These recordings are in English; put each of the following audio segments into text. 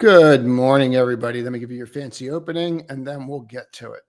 Good morning, everybody. Let me give you your fancy opening, and then we'll get to it.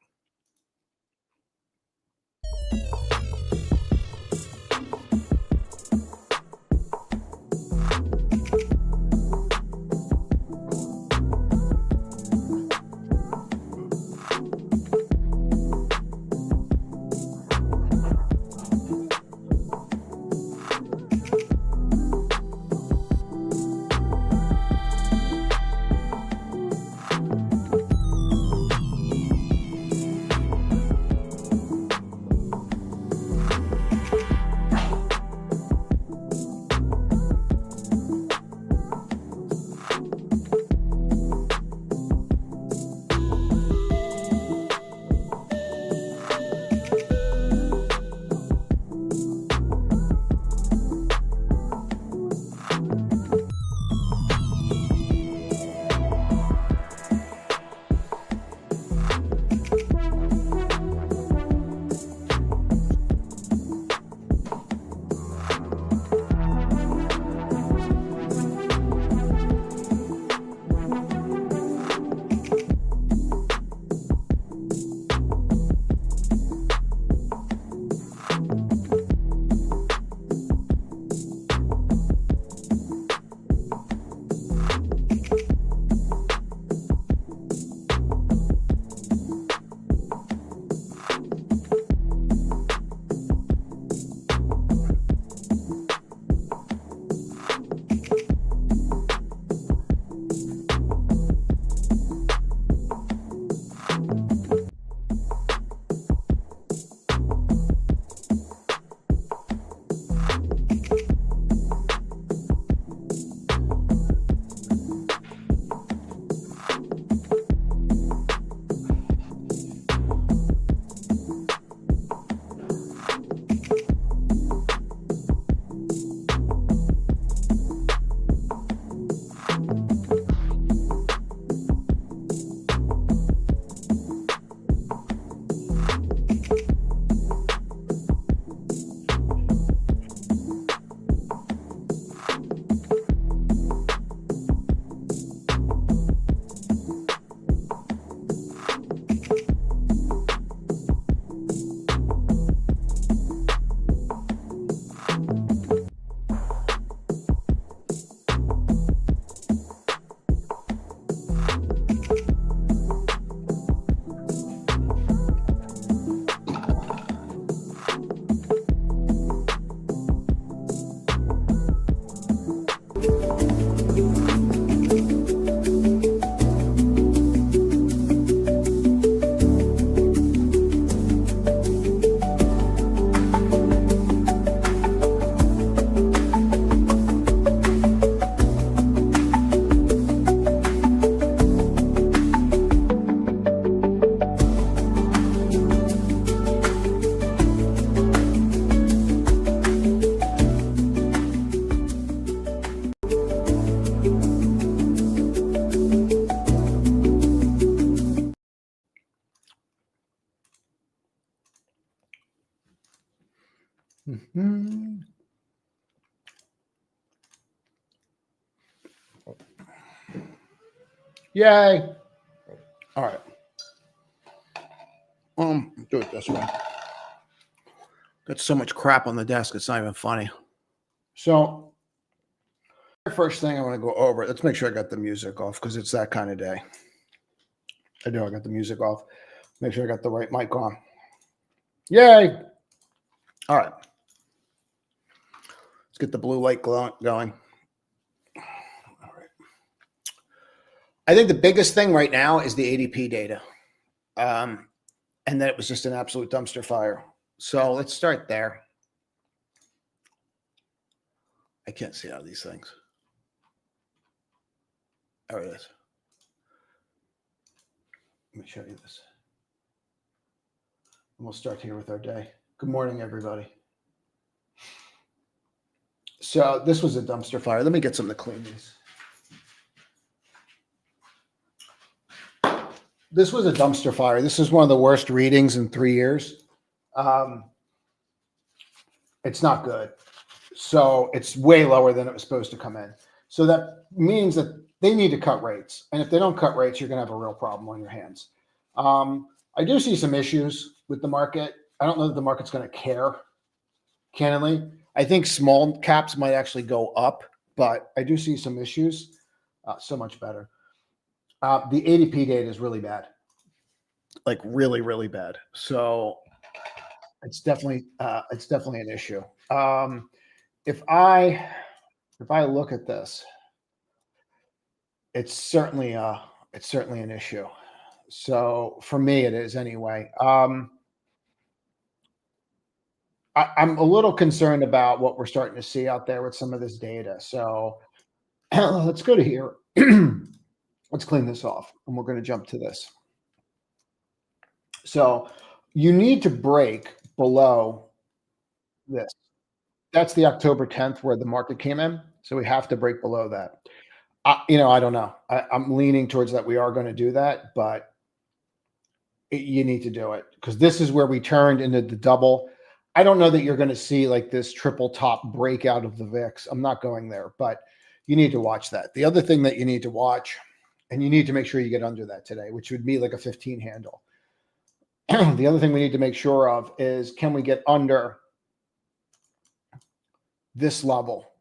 Yay. All right. Do it this way. Got so much crap on the desk, it's not even funny. So, first thing I want to go over, let's make sure I got the music off because it's that kind of day. I got the music off. Make sure I got the right mic on. Yay. All right. Let's get the blue light going. All right. I think the biggest thing right now is the ADP data. And that it was just an absolute dumpster fire. So let's start there. I can't see out of these things. There it is. Let me show you this. And we'll start here with our day. Good morning, everybody. So this was a dumpster fire. Let me get something to clean these. This was a dumpster fire. This is one of the worst readings in 3 years. It's not good. So it's way lower than it was supposed to come in. So that means that they need to cut rates. And if they don't cut rates, you're going to have a real problem on your hands. I do see some issues with the market. I don't know that the market's going to care, candidly. I think small caps might actually go up, but I do see some issues. So much better. The ADP data is really bad, like really, really bad. So it's definitely an issue. If I look at this, it's certainly an issue. So for me, it is anyway. I'm a little concerned about what we're starting to see out there with some of this data. So let's go to here. Let's clean this off, and we're going to jump to this. So you need to break below this. That's the October 10th where the market came in. So we have to break below that. I don't know. I'm leaning towards that we are going to do that, but you need to do it because this is where we turned into the double. I don't know that you're going to see like this triple top breakout of the VIX. I'm not going there, but you need to watch that. The other thing that you need to watch, and you need to make sure you get under that today, which would be like a 15 handle. The other thing we need to make sure of is, can we get under this level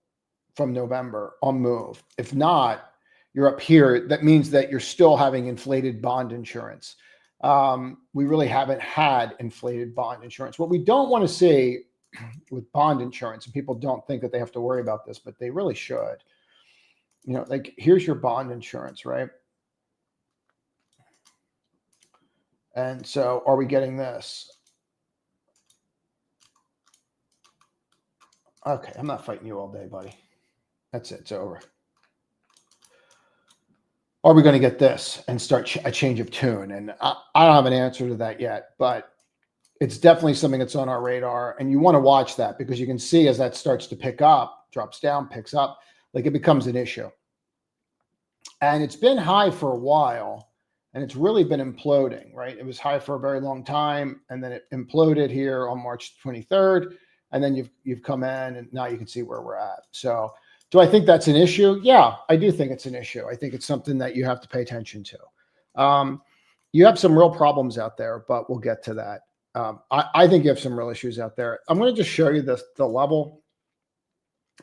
from November on move? If not, you're up here. That means that you're still having inflated bond insurance. We really haven't had inflated bond insurance. What we don't want to see with bond insurance, and people don't think that they have to worry about this, but they really should. Like here's your bond insurance, right? And so are we getting this? Okay, I'm not fighting you all day, buddy. That's it. It's over. Are we going to get this and start a change of tune? And I don't have an answer to that yet, but it's definitely something that's on our radar. And you want to watch that because you can see as that starts to pick up, drops down, picks up, like it becomes an issue. And it's been high for a while. And it's really been imploding, right? It was high for a very long time, and then it imploded here on March 23rd, and then you've come in, and now you can see where we're at. So, do I think that's an issue? Yeah, I do think it's an issue. I think it's something that you have to pay attention to. You have some real problems out there, but we'll get to that. I think you have some real issues out there. I'm going to just show you the level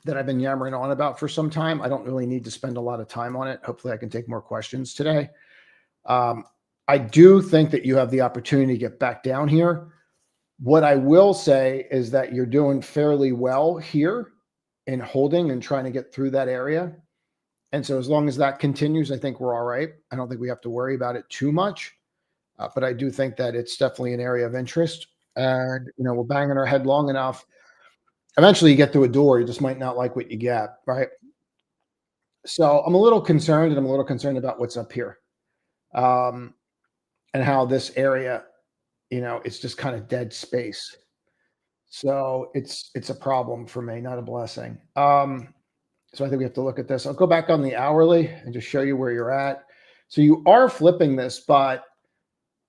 that I've been yammering on about for some time. I don't really need to spend a lot of time on it. Hopefully, I can take more questions today. I do think that you have the opportunity to get back down here. What I will say is that you're doing fairly well here in holding and trying to get through that area. And so as long as that continues, I think we're all right. I don't think we have to worry about it too much. But I do think that it's definitely an area of interest. And, we're banging our head long enough. Eventually you get to a door, you just might not like what you get, right? So I'm a little concerned, and I'm a little concerned about what's up here. And how this area, it's just kind of dead space. So it's a problem for me, not a blessing. So I think we have to look at this. I'll go back on the hourly and just show you where you're at. So you are flipping this, but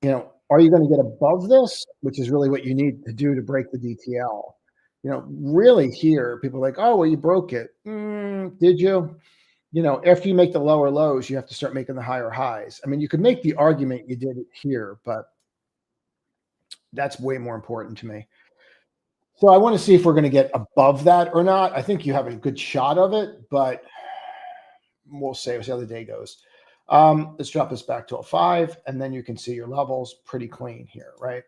are you going to get above this, which is really what you need to do to break the DTL? Really here, people are like, oh, well, you broke it. Did you? After you make the lower lows, you have to start making the higher highs. I mean, you could make the argument you did it here, but that's way more important to me. So I want to see if we're going to get above that or not. I think you have a good shot of it, but we'll see how the day goes. Let's drop this back to a 5, and then you can see your levels pretty clean here, right?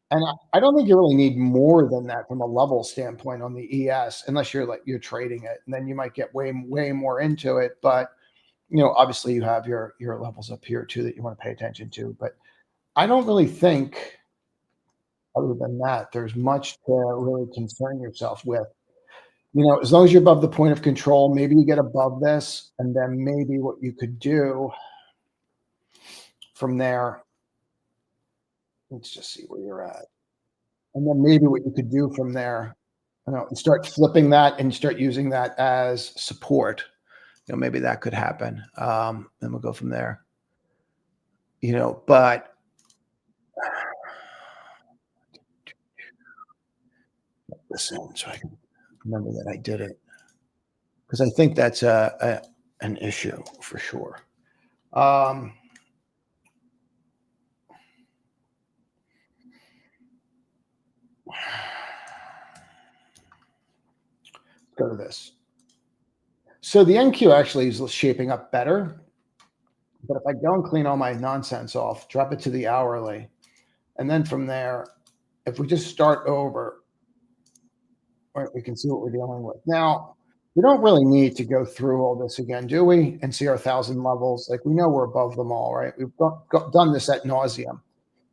And I don't think you really need more than that from a level standpoint on the ES, unless you're trading it, and then you might get way more into it. But obviously you have your levels up here too that you want to pay attention to. But I don't really think, other than that, there's much to really concern yourself with. As long as you're above the point of control, maybe you get above this, and then maybe what you could do from there. Let's just see where you're at. And then maybe what you could do from there, and start flipping that and start using that as support. Maybe that could happen. And we'll go from there. But listen, so I can remember that I did it. Because I think that's an issue for sure. Go to this. So the NQ actually is shaping up better, but if I go and clean all my nonsense off, drop it to the hourly, and then from there, if we just start over, right, we can see what we're dealing with. Now, we don't really need to go through all this again, do we? And see our 1,000 levels. Like we know we're above them all, right? We've done this at nauseum,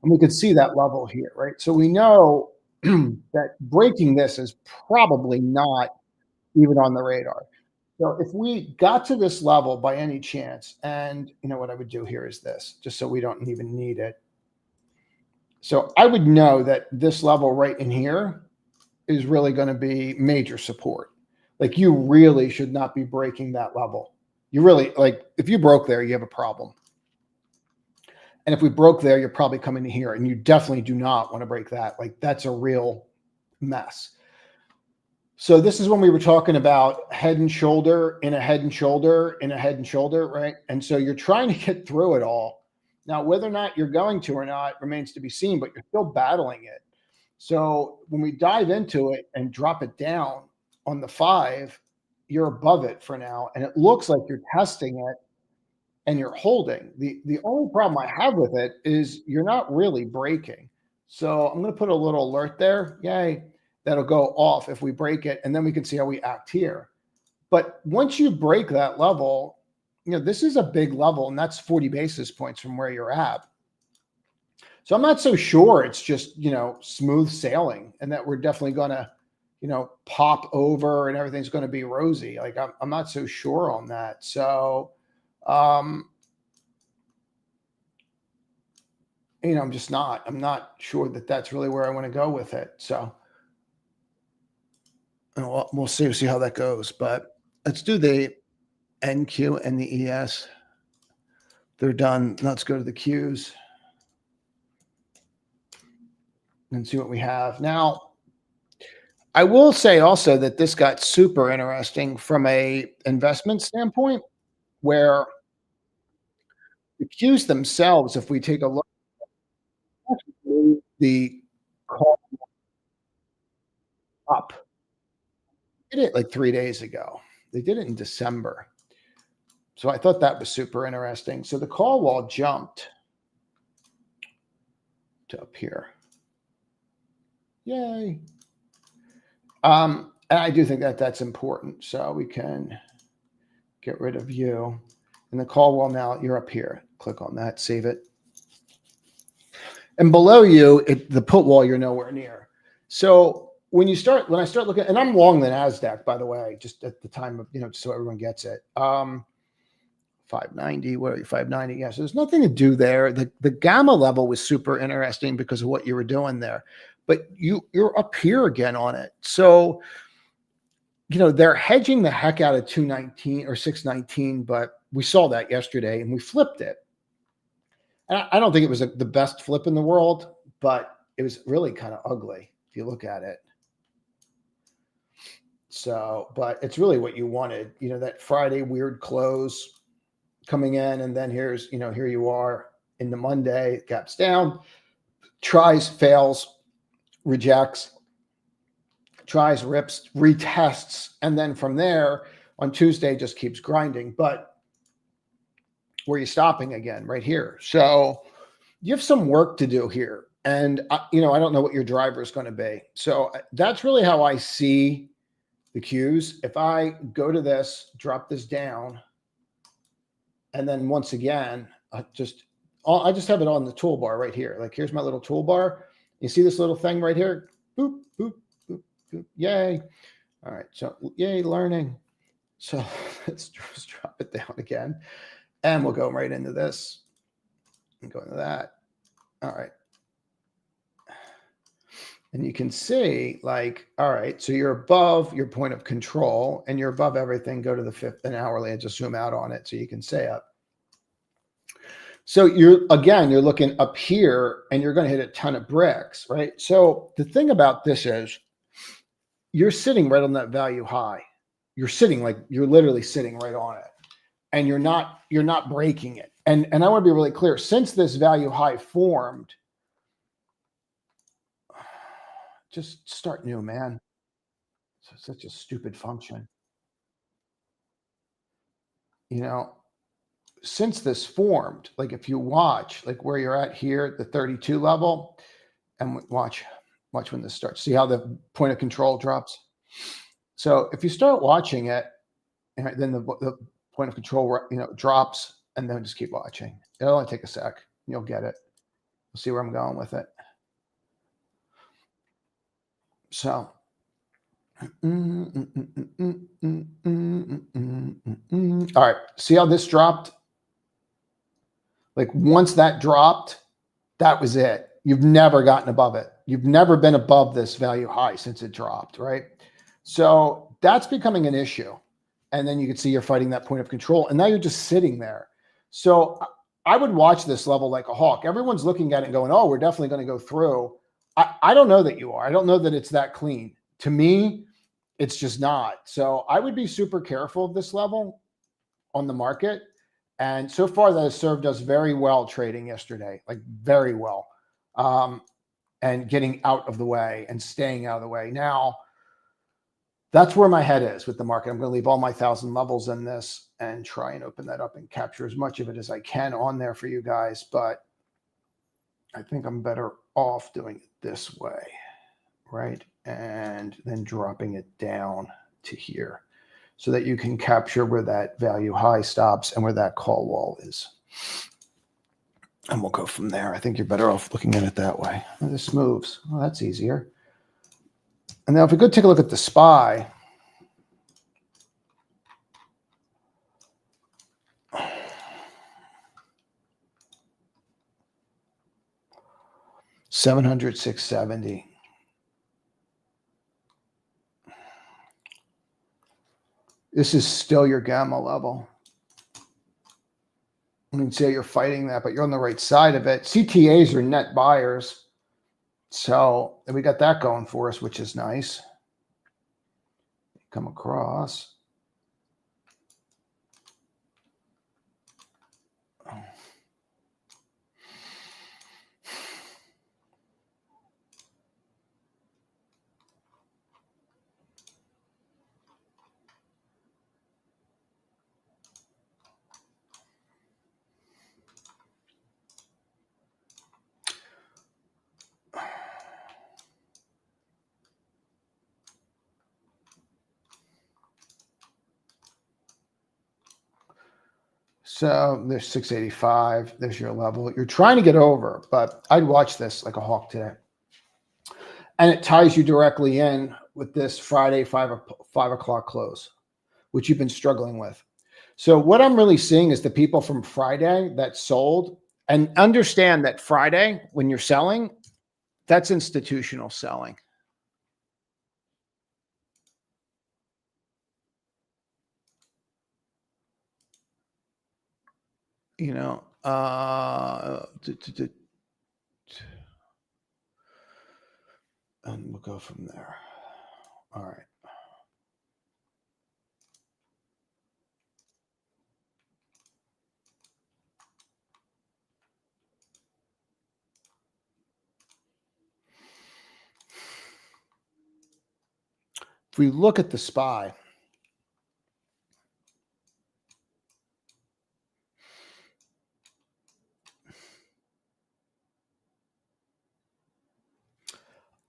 and we can see that level here, right? So we know that breaking this is probably not even on the radar. So if we got to this level by any chance, and you know what I would do here is this, just so we don't even need it. So I would know that this level right in here is really going to be major support. Like you really should not be breaking that level. You really, like, if you broke there, you have a problem. And if we broke there, you're probably coming to here, and you definitely do not want to break that. Like that's a real mess. So this is when we were talking about head and shoulder in a head and shoulder in a head and shoulder, right? And so you're trying to get through it all. Now, whether or not you're going to or not remains to be seen, but you're still battling it. So when we dive into it and drop it down on the 5, you're above it for now. And it looks like you're testing it and you're holding. The only problem I have with it is you're not really breaking. So I'm going to put a little alert there. Yay. That'll go off if we break it, and then we can see how we act here. But once you break that level, you know, this is a big level, and that's 40 basis points from where you're at. So I'm not so sure it's just, you know, smooth sailing and that we're definitely going to, you know, pop over and everything's going to be rosy. Like I'm not so sure on that. So, you know, I'm not sure that that's really where I want to go with it. So, we'll see how that goes, but let's do the NQ and the ES. They're done. Let's go to the Qs and see what we have. Now, I will say also that this got super interesting from a investment standpoint, where the Qs themselves, if we take a look, the call up, they did it like 3 days ago. They did it in December. So I thought that was super interesting. So the call wall jumped to up here. Yay. And I do think that that's important. So we can get rid of you. And the call wall now, you're up here. Click on that, save it. And below you, the put wall, you're nowhere near. So when I start looking, and I'm long the NASDAQ, by the way, just at the time of, you know, so everyone gets it. 590, what are you, 590? Yeah, so there's nothing to do there. The gamma level was super interesting because of what you were doing there. But you're up here again on it. So, you know, they're hedging the heck out of 219 or 619, but we saw that yesterday and we flipped it. And I don't think it was the best flip in the world, but it was really kind of ugly if you look at it. So, but it's really what you wanted, you know, that Friday weird close coming in, and then here's, you know, here you are in the Monday, gaps down, tries, fails, rejects, tries, rips, retests, and then from there on Tuesday just keeps grinding. But where are you stopping again? Right here. So you have some work to do here. And, you know, I don't know what your driver is going to be. So that's really how I see the Qs. If I go to this, drop this down, and then once again, I just have it on the toolbar right here. Like here's my little toolbar. You see this little thing right here? Boop, boop, boop, boop. Yay. All right. So yay, learning. So let's just drop it down again. And we'll go right into this and go into that. All right. And you can see, like, all right, so you're above your point of control and you're above everything. Go to the 5th and hourly and just zoom out on it so you can see it. So you're looking up here and you're going to hit a ton of bricks, right? So the thing about this is you're sitting right on that value high. You're literally sitting right on it. and you're not breaking it. And I want to be really clear, since this value high formed, just start new, man. It's such a stupid function. You know, since this formed, like if you watch, like where you're at here at the 32 level, and watch when this starts. See how the point of control drops? So if you start watching it, and then the point of control, drops, and then just keep watching. It'll only take a sec. You'll get it. You'll see where I'm going with it. So, all right. See how this dropped? Like once that dropped, that was it. You've never gotten above it. You've never been above this value high since it dropped, right? So that's becoming an issue. And then you can see you're fighting that point of control, and now you're just sitting there. So I would watch this level like a hawk. Everyone's looking at it and going, oh, we're definitely going to go through. I don't know that you are. I don't know that it's that clean. To me, it's just not. So I would be super careful of this level on the market. And so far that has served us very well trading yesterday, like very well, and getting out of the way and staying out of the way. Now, that's where my head is with the market. I'm going to leave all my 1,000 levels in this and try and open that up and capture as much of it as I can on there for you guys. But I think I'm better off doing it this way, right? And then dropping it down to here so that you can capture where that value high stops and where that call wall is. And we'll go from there. I think you're better off looking at it that way. And this moves. Well, that's easier. And now if we could take a look at the SPY, $700, $670. This is still your gamma level. You can say you're fighting that, but you're on the right side of it. CTAs are net buyers. So we got that going for us, which is nice. Come across. So there's 685. There's your level. You're trying to get over, but I'd watch this like a hawk today. And it ties you directly in with this Friday 5 o'clock close, which you've been struggling with. So what I'm really seeing is the people from Friday that sold, and understand that Friday, when you're selling, that's institutional selling. You know, and we'll go from there. All right. If we look at the SPY,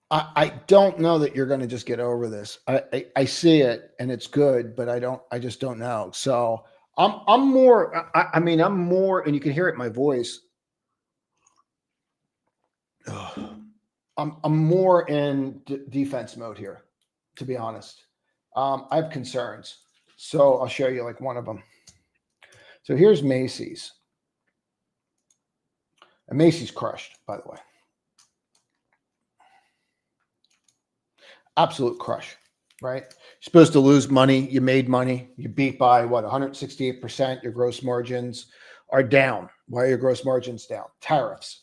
I don't know that you're going to just get over this. I see it and it's good, but I just don't know. So I'm more, I'm more, and you can hear it in my voice. I'm more in defense mode here, to be honest. I have concerns. So I'll show you like one of them. So here's Macy's. And Macy's crushed, by the way. Absolute crush, right? You're supposed to lose money. You made money. You beat by what, 168%. Your gross margins are down. Why are your gross margins down? Tariffs.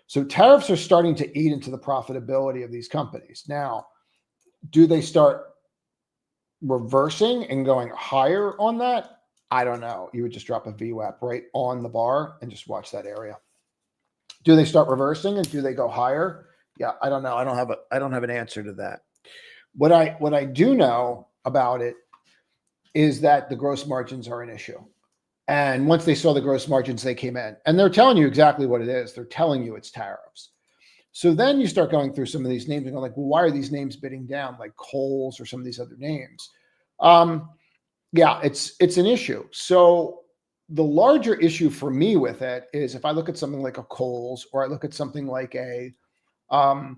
So tariffs are starting to eat into the profitability of these companies. Now, do they start reversing and going higher on that? I don't know. You would just drop a VWAP right on the bar and just watch that area. Do they start reversing and do they go higher? Yeah, I don't know. I don't have an answer to that. What I do know about it is that the gross margins are an issue. And once they saw the gross margins, they came in and they're telling you exactly what it is. They're telling you it's tariffs. So then you start going through some of these names and go like, well, why are these names bidding down, like Kohl's or some of these other names? Yeah, it's an issue. So the larger issue for me with it is if I look at something like a Kohl's or I look at something like a AEO,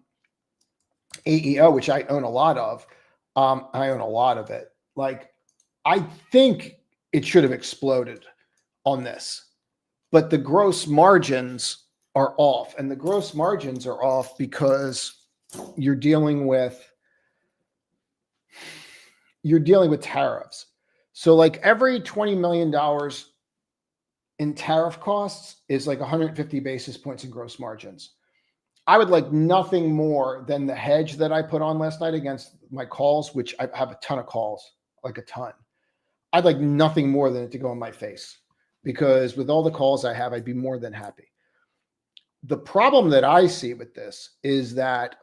which I own a lot of, I own a lot of it. Like, I think it should have exploded on this, but the gross margins are off, and the gross margins are off because you're dealing with tariffs. So like every $20 million in tariff costs is like 150 basis points in gross margins. I would like nothing more than the hedge that I put on last night against my calls, which I have a ton of calls, like a ton. I'd like nothing more than it to go in my face, because with all the calls I have, I'd be more than happy. The problem that I see with this is that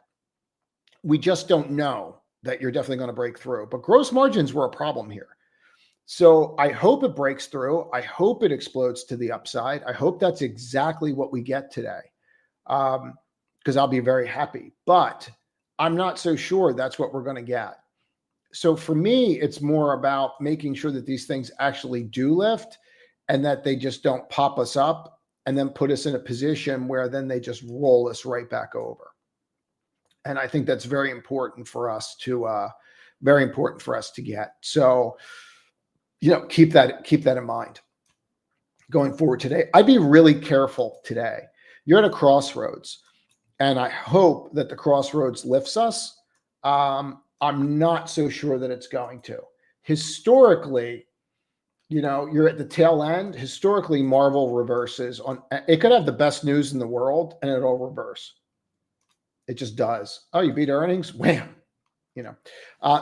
we just don't know that you're definitely going to break through, but gross margins were a problem here. So I hope it breaks through. I hope it explodes to the upside. I hope that's exactly what we get today. Because I'll be very happy, but I'm not so sure that's what we're going to get. So for me, it's more about making sure that these things actually do lift and that they just don't pop us up and then put us in a position where then they just roll us right back over. And I think that's very important for us to get. So, keep that in mind going forward today. I'd be really careful today. You're at a crossroads. And I hope that the crossroads lifts us. I'm not so sure that it's going to. Historically, you're at the tail end. Historically, Marvel reverses on. It could have the best news in the world, and it'll reverse. It just does. Oh, you beat earnings? Wham!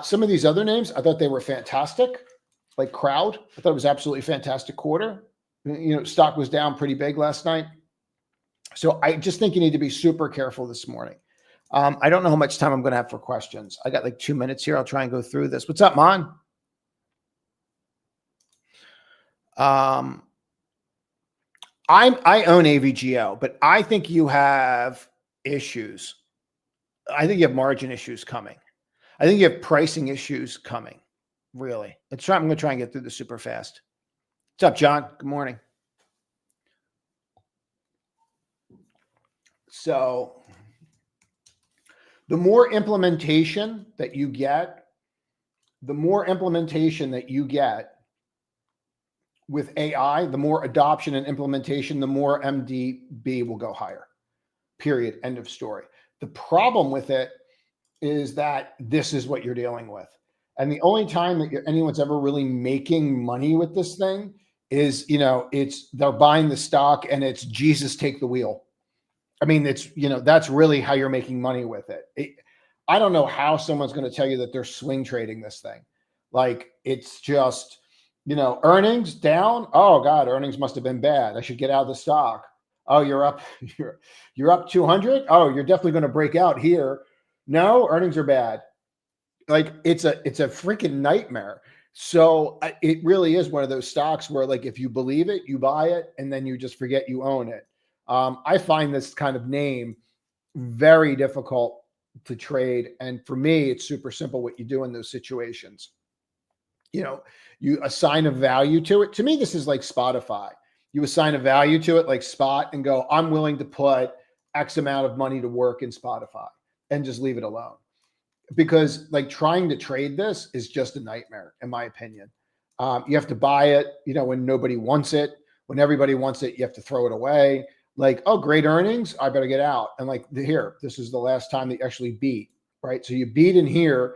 Some of these other names, I thought they were fantastic. Like Crowd, I thought it was absolutely fantastic quarter. Stock was down pretty big last night. So I just think you need to be super careful this morning. I don't know how much time I'm going to have for questions. I got like 2 minutes here. I'll try and go through this. What's up, Mon? I own AVGO, but I think you have issues. I think you have margin issues coming. I think you have pricing issues coming. Really. I'm going to try and get through this super fast. What's up, John? Good morning. So the more implementation that you get with AI, the more adoption and implementation, the more MDB will go higher. Period. End of story. The problem with it is that this is what you're dealing with. And the only time that anyone's ever really making money with this thing is, they're buying the stock and it's Jesus take the wheel. I mean, that's really how you're making money with it. I don't know how someone's going to tell you that they're swing trading this thing. Like, it's just, earnings down. Oh God, earnings must have been bad. I should get out of the stock. Oh, you're up 200. Oh, you're definitely going to break out here. No, earnings are bad. Like, it's a freaking nightmare. So it really is one of those stocks where, like, if you believe it, you buy it, and then you just forget you own it. I find this kind of name very difficult to trade. And for me, it's super simple what you do in those situations. You assign a value to it. To me, this is like Spotify. You assign a value to it like Spot and go, I'm willing to put X amount of money to work in Spotify and just leave it alone. Because like trying to trade this is just a nightmare, in my opinion. You have to buy it, when nobody wants it. When everybody wants it, you have to throw it away. Like, oh, great earnings, I better get out. And like, here, this is the last time that you actually beat, right? So you beat in here,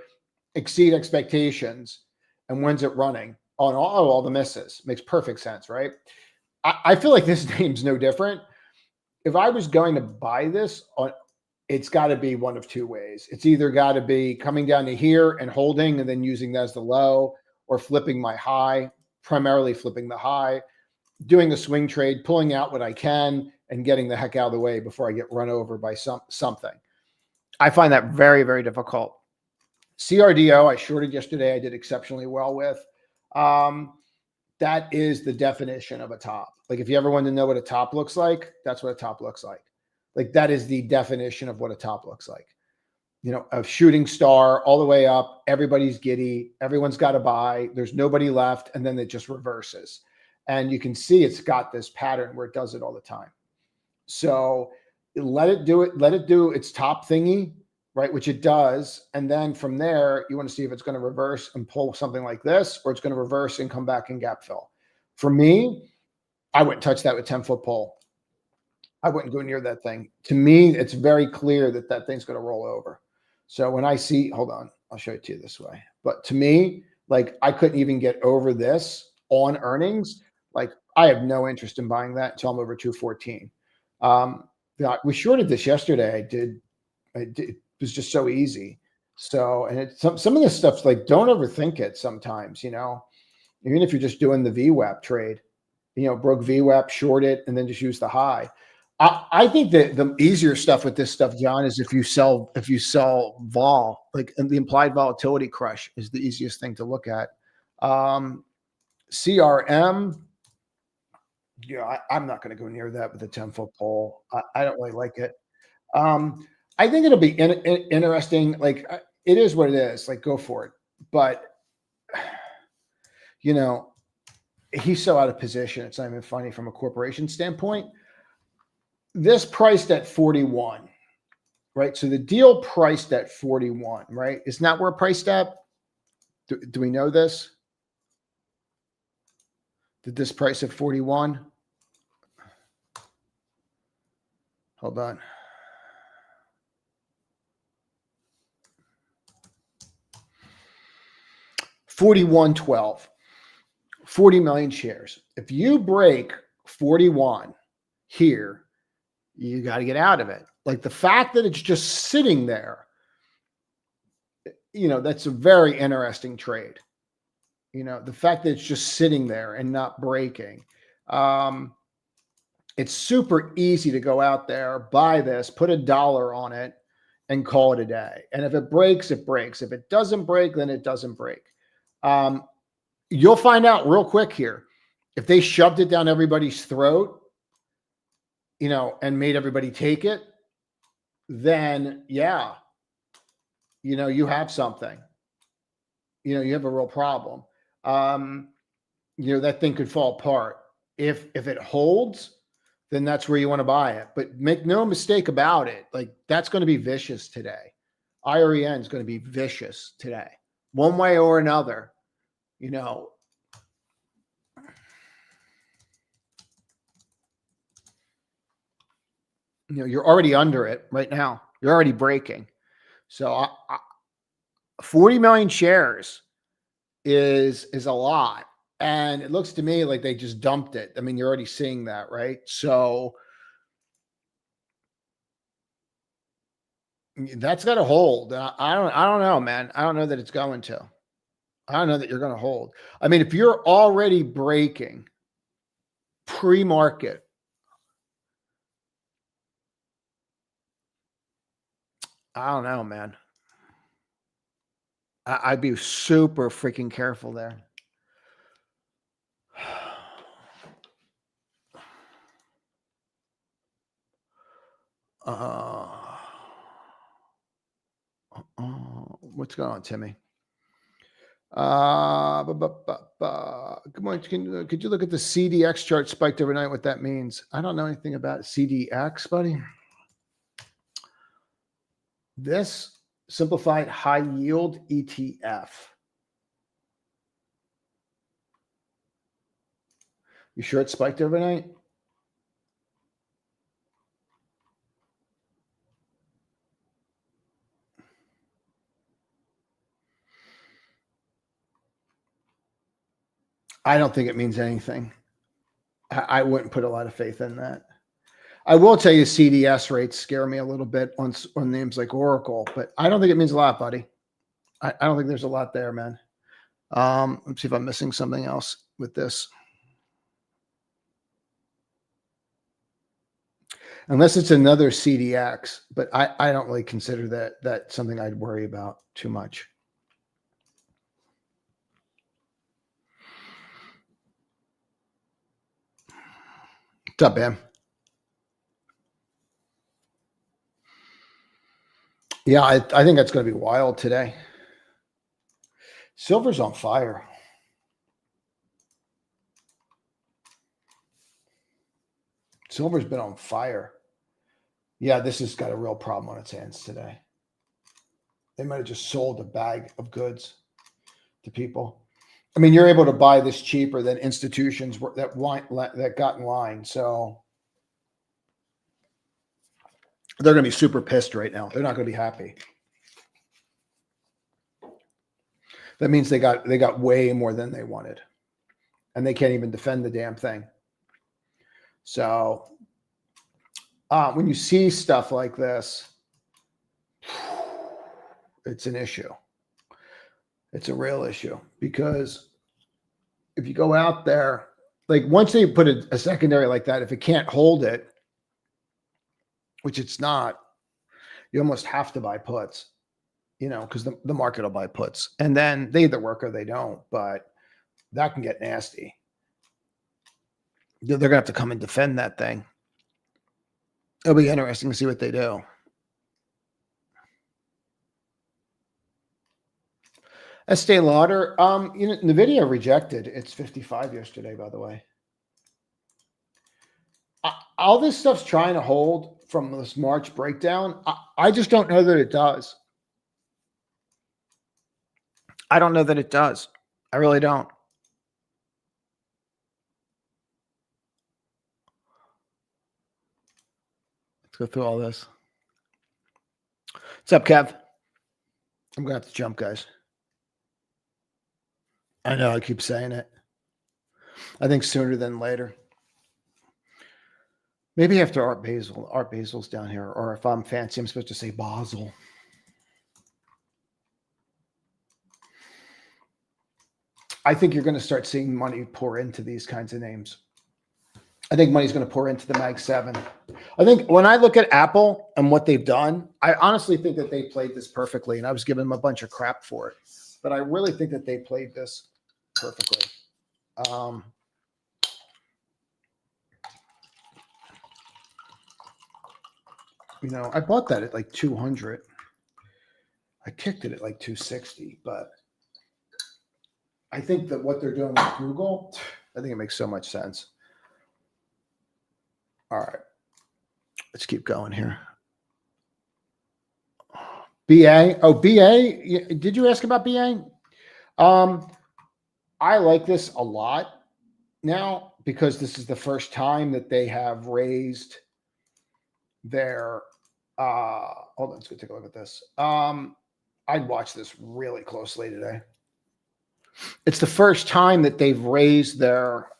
exceed expectations, and when's it running? On all the misses. Makes perfect sense, right? I feel like this name's no different. If I was going to buy this, it's got to be one of two ways. It's either got to be coming down to here and holding and then using that as the low, or flipping my high. primarily flipping the high, doing the swing trade, pulling out what I can, and getting the heck out of the way before I get run over by something. I find that very, very difficult. CRDO, I shorted yesterday. I did exceptionally well with. That is the definition of a top. Like if you ever want to know what a top looks like, that's what a top looks like. Like that is the definition of what a top looks like. You know, a shooting star all the way up. Everybody's giddy. Everyone's got to buy. There's nobody left. And then it just reverses. And you can see it's got this pattern where it does it all the time. So let it do it. Let it do its top thingy, right? Which it does. And then from there, you want to see if it's going to reverse and pull something like this, or it's going to reverse and come back and gap fill. For me, I wouldn't touch that with 10-foot pole. I wouldn't go near that thing. To me, it's very clear that that thing's going to roll over. So when I see, hold on, I'll show it to you this way. But to me, like I couldn't even get over this on earnings. Like I have no interest in buying that until I'm over 214. We shorted this yesterday. It was just so easy. So, and it's some of this stuff's like, don't overthink it sometimes, you know, even if you're just doing the VWAP trade, you know, broke VWAP, short it, and then just use the high. I think that the easier stuff with this stuff, John, is if you sell vol, like the implied volatility crush is the easiest thing to look at. CRM, yeah, I'm not going to go near that with a 10-foot pole. I don't really like it. I think it'll be interesting. Like it is what it is. Like go for it. But you know, he's so out of position. It's not even funny from a corporation standpoint. This priced at 41, right? So the deal priced at 41, right? It's not where it priced at. Do we know this? Did this price at 41? Hold on. $41.12, 40 million shares. If you break 41 here, you got to get out of it. Like the fact that it's just sitting there, you know, that's a very interesting trade. You know, the fact that it's just sitting there and not breaking. It's super easy to go out there, buy this, put $1 on it, and call it a day. And if it breaks, it breaks. If it doesn't break, then it doesn't break. You'll find out real quick here. If they shoved it down everybody's throat, you know, and made everybody take it, then yeah, you know, you have something. You know, you have a real problem. You know, that thing could fall apart. If it holds, then that's where you want to buy it. But make no mistake about it. Like that's going to be vicious today. IREN is going to be vicious today, one way or another. You know, you're already under it right now. You're already breaking. So 40 million shares is a lot. And it looks to me like they just dumped it. I mean, you're already seeing that, right? So that's got to hold. I don't know, man. I don't know that it's going to. I don't know that you're going to hold. I mean, if you're already breaking pre-market, I don't know, man. I'd be super freaking careful there. What's going on, Timmy? Good morning. Could you look at the CDX chart spiked overnight? What that means? I don't know anything about CDX, buddy. This simplified high yield ETF. You sure it spiked overnight? I don't think it means anything. I wouldn't put a lot of faith in that. I will tell you CDS rates scare me a little bit on names like Oracle, but I don't think it means a lot, buddy. I don't think there's a lot there, man. Let's see if I'm missing something else with this. Unless it's another CDX, but I don't really consider that something I'd worry about too much. What's up, Bam? Yeah, I think that's going to be wild today. Silver's on fire. Silver's been on fire. Yeah, this has got a real problem on its hands today. They might have just sold a bag of goods to people. I mean, you're able to buy this cheaper than institutions that got in line. So they're going to be super pissed right now. They're not going to be happy. That means they got way more than they wanted, and they can't even defend the damn thing. So when you see stuff like this, it's an issue. It's a real issue, because if you go out there, like once they put a secondary like that, if it can't hold it, which it's not, you almost have to buy puts, because the market will buy puts, and then they either work or they don't, but that can get nasty. They're going to have to come and defend that thing. It'll be interesting to see what they do. Estee Lauder, NVIDIA rejected its 55 yesterday, by the way. All this stuff's trying to hold from this March breakdown. I just don't know that it does. I don't know that it does. I really don't. Let's go through all this. What's up, Kev? I'm going to have to jump, guys. I know, I keep saying it. I think sooner than later. Maybe after Art Basel. Art Basel's down here. Or if I'm fancy, I'm supposed to say Basel. I think you're going to start seeing money pour into these kinds of names. I think money's going to pour into the Mag 7. I think when I look at Apple and what they've done, I honestly think that they played this perfectly, and I was giving them a bunch of crap for it. But I really think that they played this perfectly. I bought that at like 200. I kicked it at like 260, but I think that what they're doing with Google, I think it makes so much sense. All right, let's keep going here. BA. Oh, BA. Did you ask about BA? I like this a lot now, because this is the first time that they have raised their hold on, let's go take a look at this. I'd watch this really closely today. It's the first time that they've raised their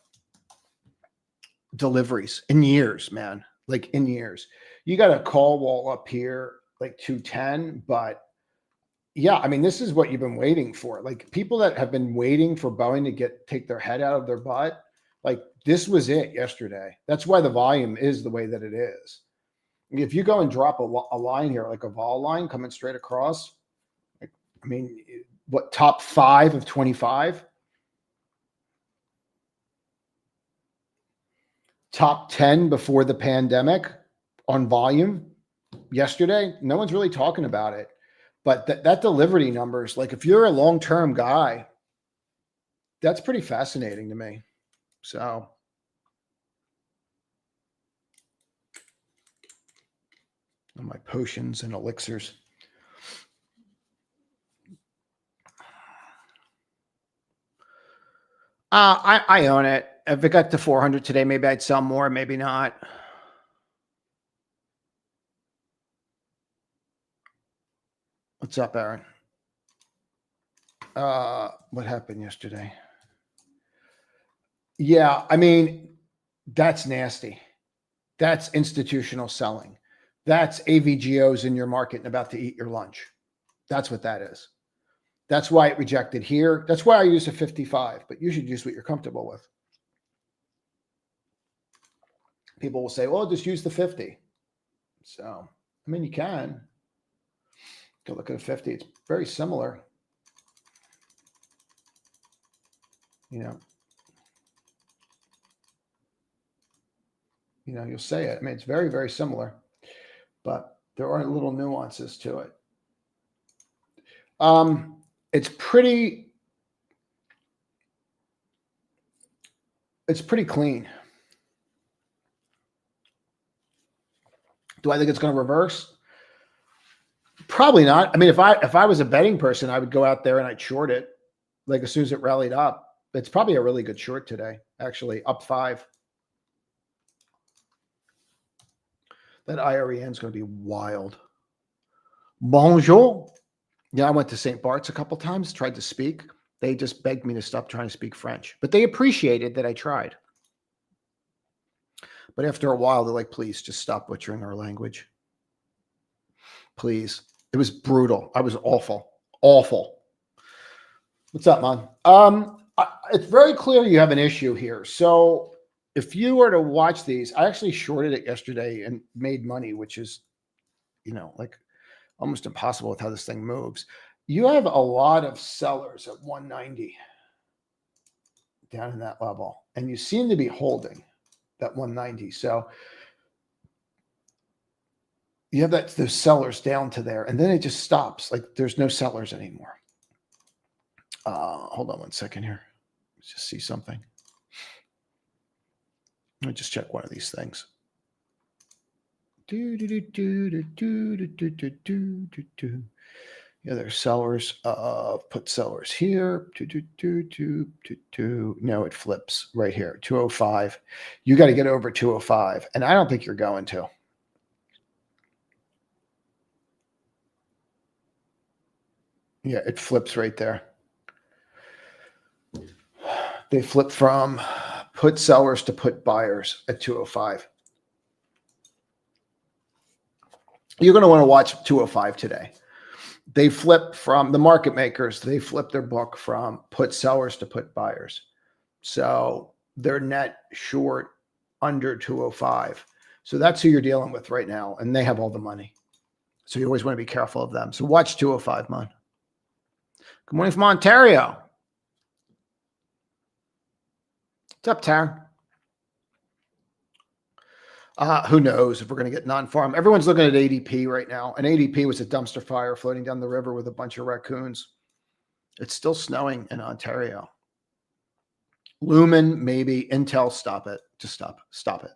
deliveries in years, man. Like in years. You got a call wall up here, like 210, but yeah, I mean, this is what you've been waiting for. Like people that have been waiting for Boeing to take their head out of their butt, like this was it yesterday. That's why the volume is the way that it is. If you go and drop a line here, like a vol line coming straight across, I mean, what, top 5 of 25? Top 10 before the pandemic on volume yesterday. No one's really talking about it. But that delivery numbers, like if you're a long-term guy, that's pretty fascinating to me. So my potions and elixirs. I own it. If it got to 400 today, maybe I'd sell more, maybe not. What's up, Aaron? What happened yesterday? Yeah, I mean, that's nasty. That's institutional selling. That's AVGOs in your market and about to eat your lunch. That's what that is. That's why it rejected here. That's why I use a 55, but you should use what you're comfortable with. People will say, well, just use the 50. So, I mean, you can. Go look at a 50. It's very similar. You know, you'll say it. I mean, it's very, very similar, but there are little nuances to it. It's pretty clean. Do I think it's going to reverse? Probably not. I mean, if I was a betting person, I would go out there and I'd short it. Like as soon as it rallied up, it's probably a really good short today. Actually, up 5. That IREN is going to be wild. Bonjour. Yeah, I went to St. Bart's a couple times, tried to speak. They just begged me to stop trying to speak French, but they appreciated that I tried. But after a while, they're like, please just stop butchering our language. Please. It was brutal. I was awful. Awful. What's up, man? It's very clear you have an issue here. So if you were to watch these, I actually shorted it yesterday and made money, which is, you know, like almost impossible with how this thing moves. You have a lot of sellers at 190 down in that level, and you seem to be holding that 190. So you have those sellers down to there, and then it just stops. Like there's no sellers anymore. Hold on one second here. Let's just see something. Let me just check one of these things. Yeah, there's sellers. Put sellers here. No, it flips right here. 205. You got to get over 205, and I don't think you're going to. Yeah, it flips right there. They flip from put sellers to put buyers at 205. You're going to want to watch 205 today. They flip from the market makers. They flip their book from put sellers to put buyers. So they're net short under 205. So that's who you're dealing with right now. And they have all the money. So you always want to be careful of them. So watch 205, man. Good morning from Ontario. What's up, Taryn? Who knows if we're going to get non-farm. Everyone's looking at ADP right now. And ADP was a dumpster fire floating down the river with a bunch of raccoons. It's still snowing in Ontario. Lumen, maybe. Intel, stop it. Just stop it.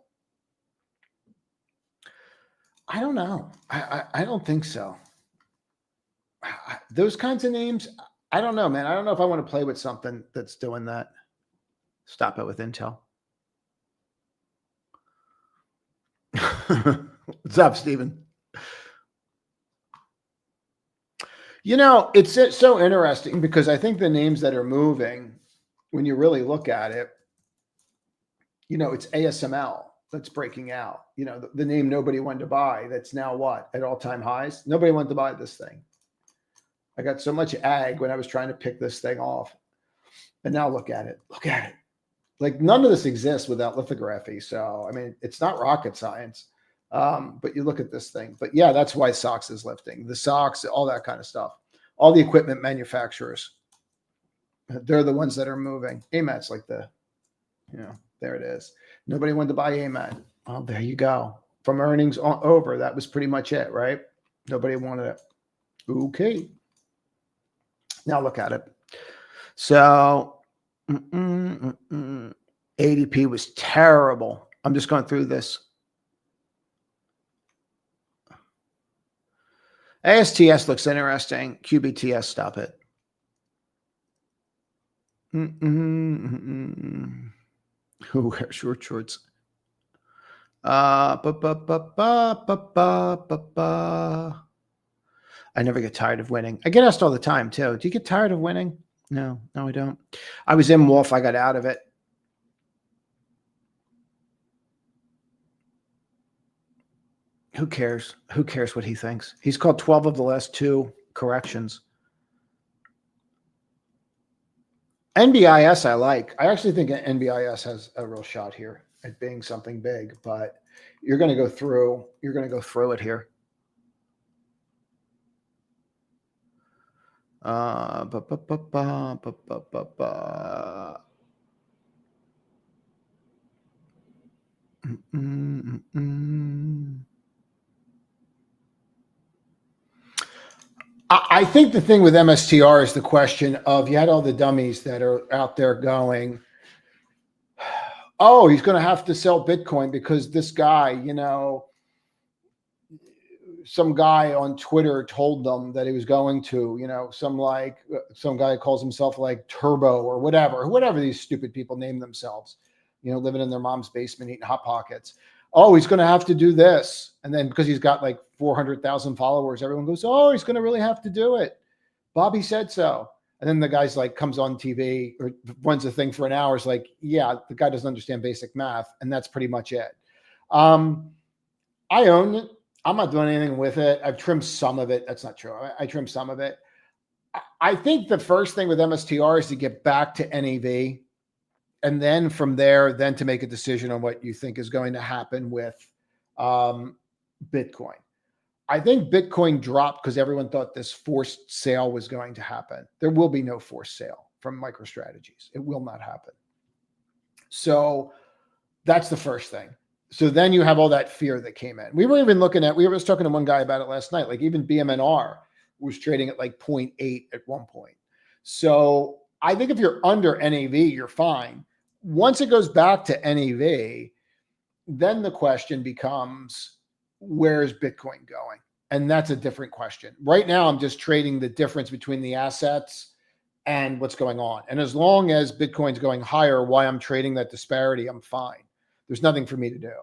I don't know. I don't think so. Those kinds of names, I don't know, man. I don't know if I want to play with something that's doing that. Stop it with Intel. What's up, Stephen? You know, it's so interesting because I think the names that are moving, when you really look at it, you know, it's ASML that's breaking out. You know, the name nobody wanted to buy that's now what? At all-time highs? Nobody wanted to buy this thing. I got so much ag when I was trying to pick this thing off. And now look at it. Look at it. Like none of this exists without lithography. So, I mean, it's not rocket science. But you look at this thing. But yeah, that's why SOX is lifting. The SOX, all that kind of stuff. All the equipment manufacturers, they're the ones that are moving. AMAT's like the, you know, there it is. Nobody wanted to buy AMAT. Oh, there you go. From earnings over, that was pretty much it, right? Nobody wanted it. Okay. Now look at it. So ADP was terrible. I'm just going through this. ASTS looks interesting. QBTS, stop it. Who wears short shorts? I never get tired of winning. I get asked all the time too. Do you get tired of winning? No, I don't. I was in Wolf. I got out of it. Who cares? Who cares what he thinks? He's called 12 of the last 2 corrections. NBIS I like. I actually think NBIS has a real shot here at being something big, but you're going to go through it here. I think the thing with MSTR is the question of, you had all the dummies that are out there going, oh, he's going to have to sell Bitcoin because this guy, you know, some guy on Twitter told them that he was going to, you know, some guy calls himself like Turbo or whatever these stupid people name themselves, you know, living in their mom's basement, eating Hot Pockets. Oh, he's going to have to do this. And then because he's got like 400,000 followers, everyone goes, oh, he's going to really have to do it. Bobby said so. And then the guy's like, comes on TV or runs a thing for an hour. Is like, yeah, the guy doesn't understand basic math. And that's pretty much it. I own it. I'm not doing anything with it. I've trimmed some of it. That's not true. I trimmed some of it. I think the first thing with MSTR is to get back to NAV. And then from there, then to make a decision on what you think is going to happen with Bitcoin. I think Bitcoin dropped because everyone thought this forced sale was going to happen. There will be no forced sale from MicroStrategies. It will not happen. So that's the first thing. So then you have all that fear that came in. We were talking to one guy about it last night, like even BMNR was trading at like 0.8 at one point. So I think if you're under NAV, you're fine. Once it goes back to NAV, then the question becomes, where is Bitcoin going? And that's a different question. Right now, I'm just trading the difference between the assets and what's going on. And as long as Bitcoin's going higher, while I'm trading that disparity, I'm fine. There's nothing for me to do.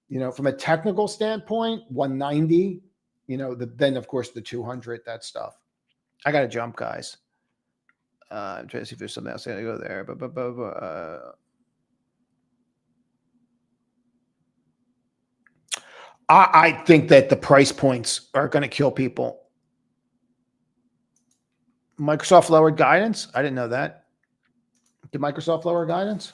You know, from a technical standpoint, 190, you know, then of course the 200, that stuff. I got to jump, guys. I'm trying to see if there's something else I got to go there. I think that the price points are going to kill people. Microsoft lowered guidance. I didn't know that. Did Microsoft lower guidance?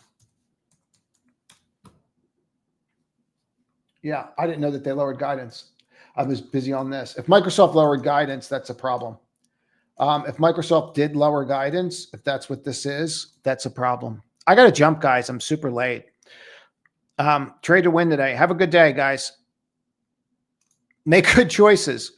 Yeah, I didn't know that they lowered guidance. I was busy on this. If Microsoft lowered guidance, that's a problem. If Microsoft did lower guidance, if that's what this is, that's a problem. I got to jump, guys. I'm super late. Trade to win today. Have a good day, guys. Make good choices.